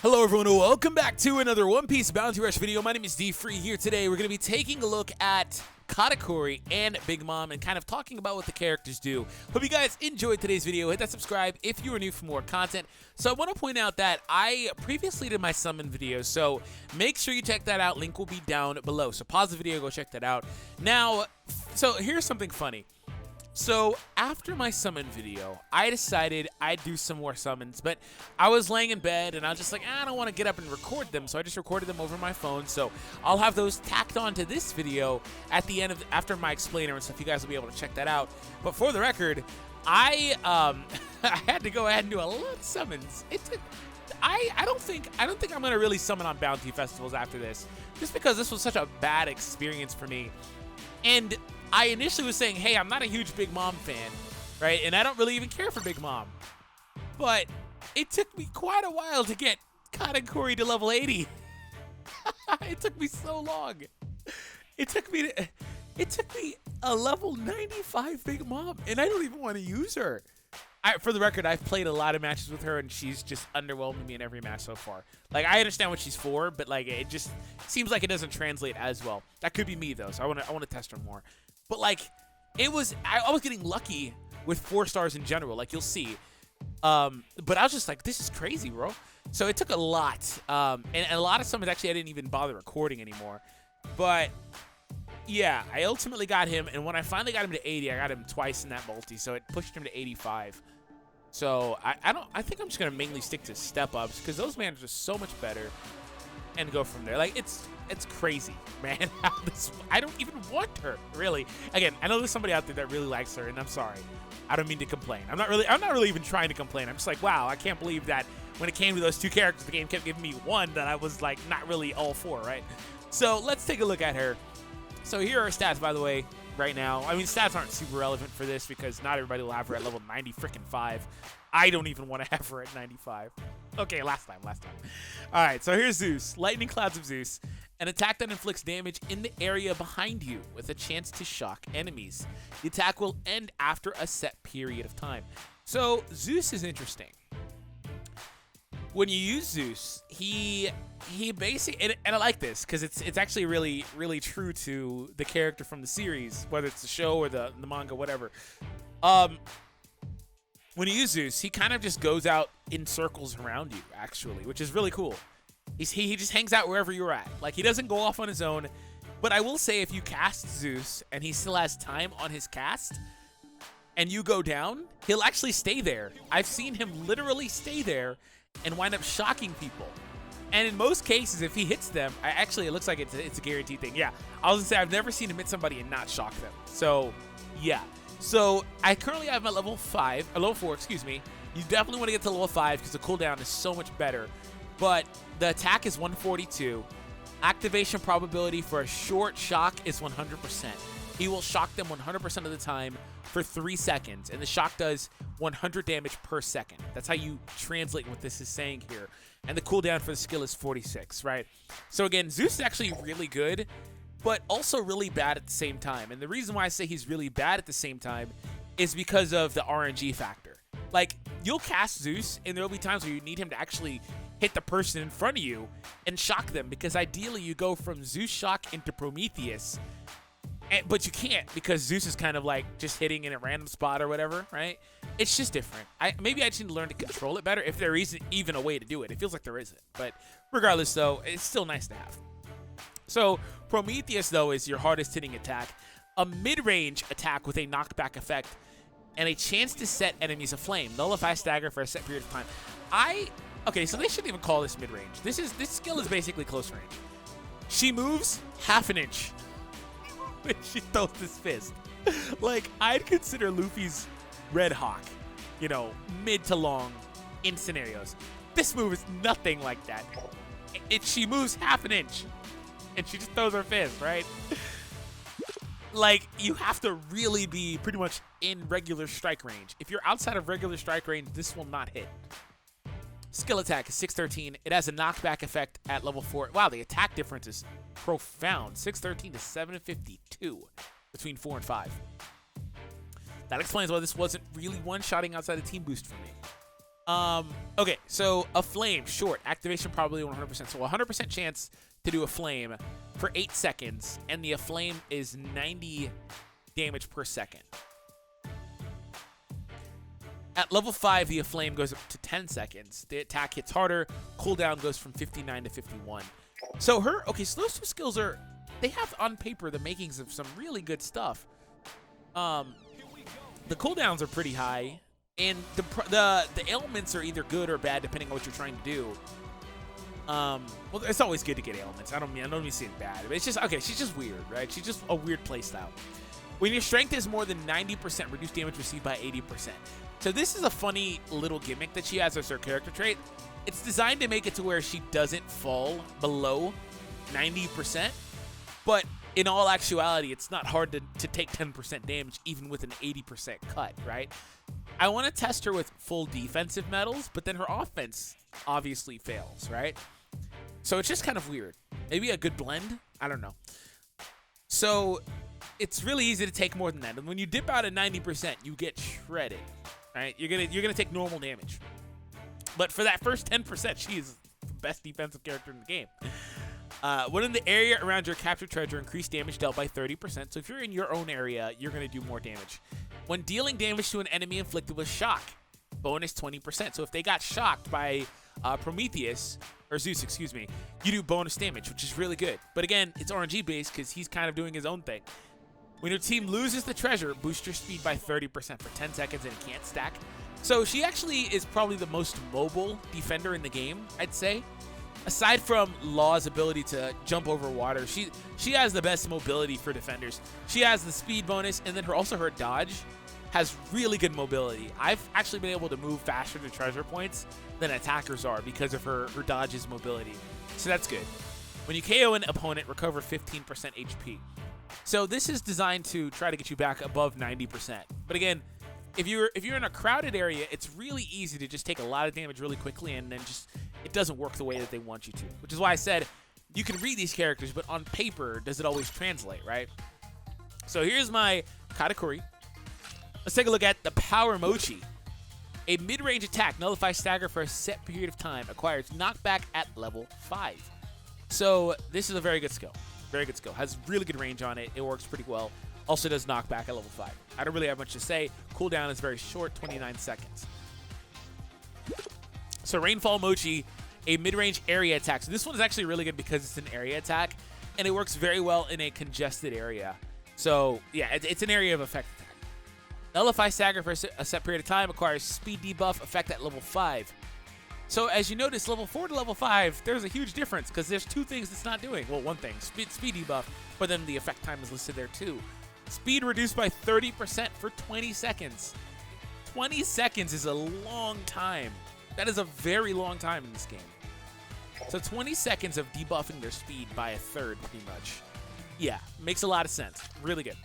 Hello everyone and welcome back to another One Piece Bounty Rush video. My name is D-Freezy here today. We're going to be taking a look at Katakuri and Big Mom and kind of talking about what the characters do. Hope you guys enjoyed today's video. Hit that subscribe if you are new for more content. So I want to point out that I previously did my summon video, so make sure you check that out. Link will be down below. So pause the video, go check that out. Now, so here's something funny. So after my summon video, I decided I'd do some more summons, but I was laying in bed and I was just like, I don't want to get up and record them, so I just recorded them over my phone. So I'll have those tacked on to this video at the end of after my explainer and stuff. You guys will be able to check that out. But for the record, I I had to go ahead and do a lot of summons. It took. I don't think I'm gonna really summon on bounty festivals after this, just because this was such a bad experience for me. And I initially was saying, hey, I'm not a huge Big Mom fan, right? And I don't really even care for Big Mom. But it took me quite a while to get Katakuri to level 80. It took me so long. It took me a level 95 Big Mom, and I don't even want to use her. For the record, I've played a lot of matches with her, and she's just underwhelmed me in every match so far. Like, I understand what she's for, but like, it just seems like it doesn't translate as well. That could be me though, so I want to test her more. But like, I was getting lucky with 4 stars in general, like you'll see. But I was just like, this is crazy, bro. So it took a lot, and a lot of summons actually I didn't even bother recording anymore. But yeah, I ultimately got him, and when I finally got him to 80, I got him twice in that multi, so it pushed him to 85. So I think I'm just gonna mainly stick to step ups because those mans are so much better, and go from there. Like it's crazy, man. I don't even want her, really. Again, I know there's somebody out there that really likes her, and I'm sorry. I don't mean to complain. I'm not really even trying to complain. I'm just like, wow, I can't believe that when it came to those 2 characters, the game kept giving me one that I was like not really all for, right? So let's take a look at her. So here are her stats, by the way, right now. I mean, stats aren't super relevant for this because not everybody will have her at level 90-5. I don't even want to have her at 95. Okay, last time. All right, so here's Zeus. Lightning Clouds of Zeus. An attack that inflicts damage in the area behind you with a chance to shock enemies. The attack will end after a set period of time. So Zeus is interesting. When you use Zeus, he basically, and I like this because it's actually really true to the character from the series, whether it's the show or the manga, whatever. When you use Zeus, he kind of just goes out in circles around you, actually, which is really cool. He just hangs out wherever you're at. Like, he doesn't go off on his own. But I will say, if you cast Zeus and he still has time on his cast, and you go down, he'll actually stay there. I've seen him literally stay there and wind up shocking people. And in most cases, if he hits them, it looks like it's a guaranteed thing. Yeah, I was gonna say, I've never seen him hit somebody and not shock them. So, yeah. So, I currently have my level 4, excuse me. You definitely want to get to level 5 because the cooldown is so much better. But the attack is 142. Activation probability for a short shock is 100%. He will shock them 100% of the time for 3 seconds, and the shock does 100 damage per second. That's how you translate what this is saying here. And the cooldown for the skill is 46, right? So again, Zeus is actually really good, but also really bad at the same time. And the reason why I say he's really bad at the same time is because of the RNG factor. Like, you'll cast Zeus, and there'll be times where you need him to actually hit the person in front of you and shock them, because ideally you go from Zeus shock into Prometheus, but you can't because Zeus is kind of like just hitting in a random spot or whatever, right? It's just different. Maybe I just need to learn to control it better if there isn't even a way to do it. It feels like there isn't, but regardless though, it's still nice to have. So Prometheus though is your hardest hitting attack, a mid-range attack with a knockback effect, and a chance to set enemies aflame. Nullify stagger for a set period of time. Okay, so they shouldn't even call this mid-range. This skill is basically close range. She moves half an inch when she throws this fist. Like, I'd consider Luffy's Red Hawk, you know, mid to long in scenarios. This move is nothing like that. She moves half an inch, and she just throws her fist, right? Like, you have to really be pretty much in regular strike range. If you're outside of regular strike range, this will not hit. Skill attack is 613. It has a knockback effect at level 4. Wow, the attack difference is profound. 613 to 752 between 4 and 5. That explains why this wasn't really one-shotting outside of team boost for me. Okay, so a flame, short. Activation probably 100%. So 100% chance to do a flame for 8 seconds, and the flame is 90 damage per second. At level 5, the flame goes up to 10 seconds. The attack hits harder. Cooldown goes from 59 to 51. So so those two skills they have on paper the makings of some really good stuff. The cooldowns are pretty high, and the ailments are either good or bad depending on what you're trying to do. Well, it's always good to get ailments. I don't mean saying bad, but it's just she's just weird, right? She's just a weird playstyle. When your strength is more than 90%, reduce damage received by 80%. So this is a funny little gimmick that she has as her character trait. It's designed to make it to where she doesn't fall below 90%, but in all actuality, it's not hard to take 10% damage even with an 80% cut, right? I want to test her with full defensive medals, but then her offense obviously fails, right? So it's just kind of weird. Maybe a good blend? I don't know. So it's really easy to take more than that. And when you dip out at 90%, you get shredded, right? You're gonna take normal damage. But for that first 10%, she is the best defensive character in the game. When in the area around your captured treasure, increase damage dealt by 30%. So if you're in your own area, you're going to do more damage. When dealing damage to an enemy inflicted with shock, bonus 20%. So if they got shocked by Zeus, excuse me, you do bonus damage, which is really good. But again, it's RNG based because he's kind of doing his own thing. When your team loses the treasure, boost your speed by 30% for 10 seconds and it can't stack. So she actually is probably the most mobile defender in the game, I'd say. Aside from Law's ability to jump over water, she has the best mobility for defenders. She has the speed bonus, and then her dodge has really good mobility. I've actually been able to move faster to treasure points than attackers are because of her dodge's mobility. So that's good. When you KO an opponent, recover 15% HP. So this is designed to try to get you back above 90%. But again, if you're in a crowded area, it's really easy to just take a lot of damage really quickly, and then it doesn't work the way that they want you to. Which is why I said you can read these characters, but on paper, does it always translate, right? So here's my Katakuri. Let's take a look at the Power Mochi. A mid-range attack, nullify stagger for a set period of time, acquires knockback at level 5. So this is a very good skill. Very good skill. Has really good range on it. It works pretty well. Also does knockback at level 5. I don't really have much to say. Cooldown is very short, 29 seconds. So Rainfall Mochi, a mid-range area attack. So this one is actually really good because it's an area attack, and it works very well in a congested area. So yeah, it's an area of effect attack. Nullify stagger for a set period of time, acquires speed debuff, effect at level 5. So as you notice, level 4 to level 5, there's a huge difference because there's two things it's not doing. Well, one thing, speed debuff, but then the effect time is listed there too. Speed reduced by 30% for 20 seconds. 20 seconds is a long time. That is a very long time in this game. So 20 seconds of debuffing their speed by a third, pretty much. Yeah, makes a lot of sense. Really good.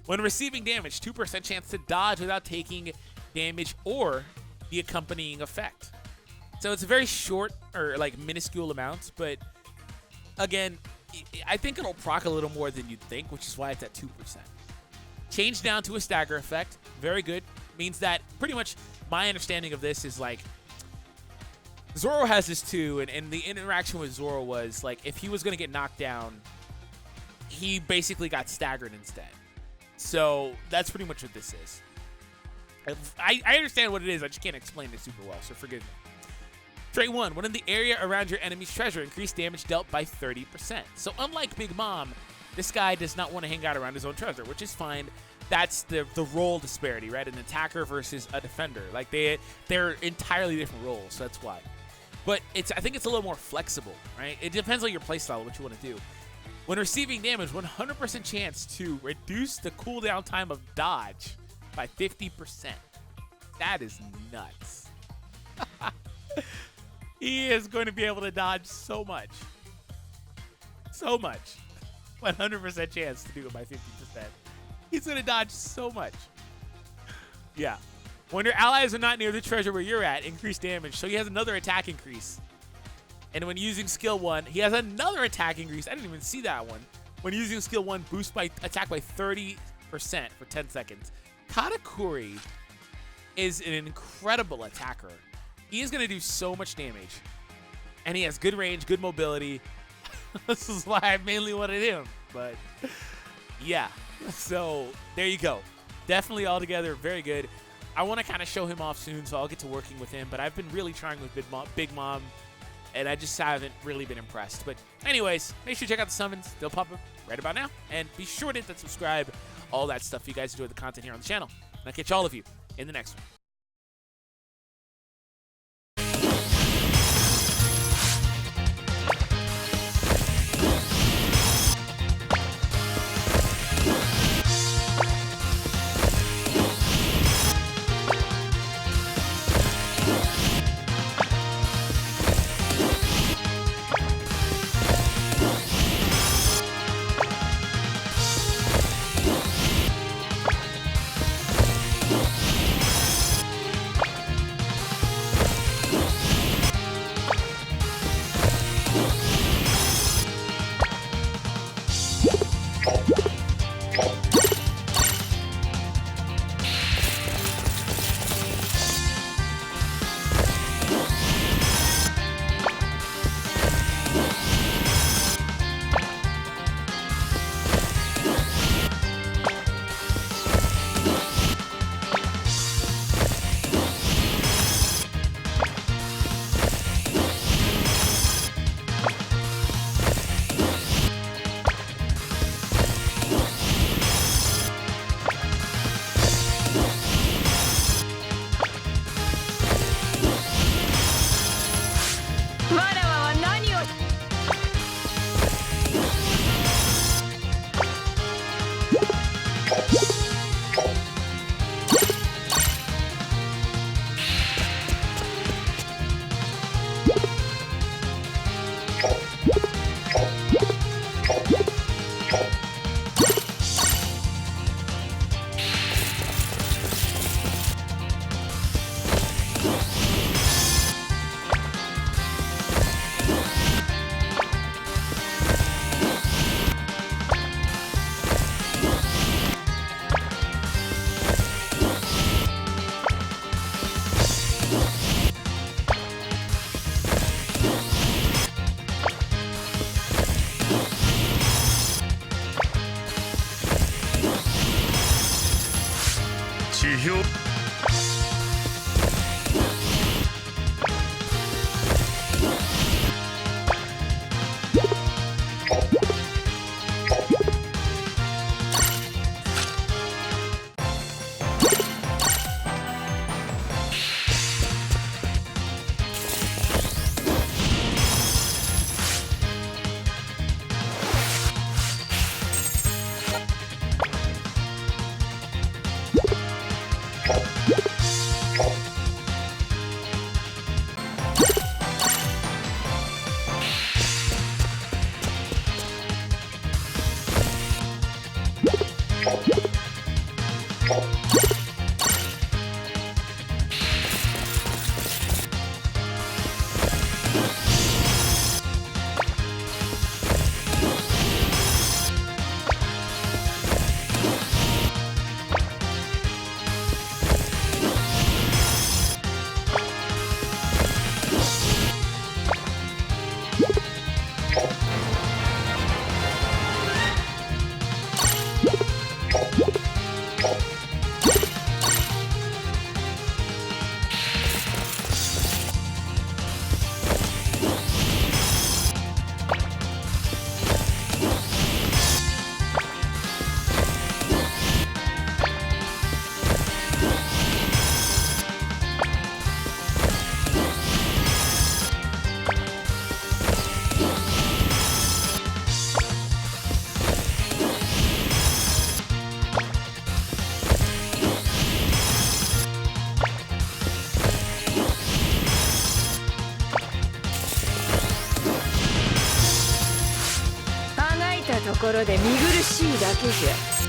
When receiving damage, 2% chance to dodge without taking damage or the accompanying effect. So it's a very short or like minuscule amounts, but again, I think it'll proc a little more than you'd think, which is why it's at 2%. Change down to a stagger effect. Very good. Means that pretty much my understanding of this is like Zoro has this too, and the interaction with Zoro was like if he was going to get knocked down, he basically got staggered instead. So that's pretty much what this is. I understand what it is. I just can't explain it super well, so forgive me. Trait 1. When in the area around your enemy's treasure, increase damage dealt by 30%. So unlike Big Mom, this guy does not want to hang out around his own treasure, which is fine. That's the role disparity, right? An attacker versus a defender. Like they're entirely different roles, so that's why. But I think it's a little more flexible, right? It depends on your playstyle, what you want to do. When receiving damage, 100% chance to reduce the cooldown time of dodge by 50%. That is nuts. He is going to be able to dodge so much. So much. 100% chance to do it by 50%. He's going to dodge so much. Yeah. When your allies are not near the treasure where you're at, increase damage. So he has another attack increase. And when using skill 1, he has another attack increase. I didn't even see that one. When using skill 1, boost by attack by 30% for 10 seconds. Katakuri is an incredible attacker. He is going to do so much damage. And he has good range, good mobility. This is why I mainly wanted him. But yeah, so there you go. Definitely altogether very good. I want to kind of show him off soon, so I'll get to working with him. But I've been really trying with Big Mom, and I just haven't really been impressed. But anyways, make sure you check out the summons. They'll pop up right about now. And be sure to hit that subscribe, all that stuff if you guys enjoy the content here on the channel. And I'll catch all of you in the next one.ところで見苦しいだけじゃ。